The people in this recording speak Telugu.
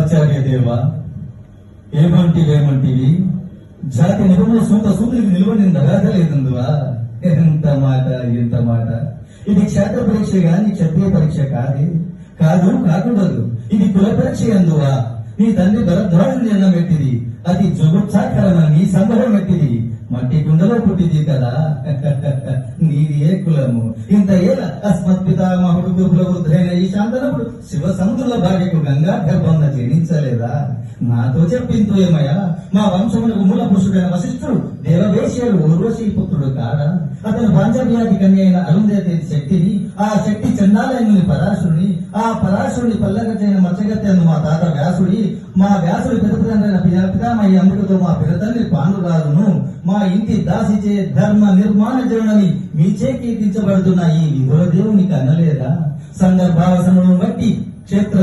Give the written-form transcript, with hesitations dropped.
ఆచార్య దేవ, ఏమంటివి జాతి నిబంధన సొంత సూర్యుడికి నిలబడిన దగాగలేదందువా. ఎంత మాట. ఇది క్షేత్ర పరీక్ష గాని క్షత్రియ పరీక్ష కాకూడదు. ఇది కుల పరీక్ష అందువా. నీ తండ్రి భరద్వాజుని జన్మ పెట్టిది, అది జుగుప్సాకరమని సంభవం పెట్టిది, మట్టి కుండలో పుట్టింది కదా. నీది ఏ కులము? ఇంత ఏల అస్మత్ పితామహుడు గురుకుల వృద్ధైన ఈ శాంతనప్పుడు శివ సముద్రుల భార్యకు గంగా గర్భంగా జనించలేదా? నాతో చెప్పింతో ఏమయ్యా, మా వంశములకు మూల పురుషుడైన వశిష్ఠుడు దేవవేశ్యుడు ఊర్వశీ పుత్రుడు కాడా? అతను పాంచవ్యాధి కన్య అయిన అరుంధతి శక్తిని, ఆ శక్తి చండాలయముని పరాశుని, ఆ పరాశుని పల్లగతైన మచ్చగత్తెను మా తాత వ్యాసుడి, మా వ్యాసుడి పెదతండ్రైన పితామహి అంబికతో మా పినతండ్రి పాండురాజును, మా ఇంటి దాసిచే ధర్మ నిర్మాణ జరునని మీచే కీర్తించబడుతున్న ఈ విధుల దేవునికి అనలేదా? సందర్భావసనను బట్టి క్షేత్ర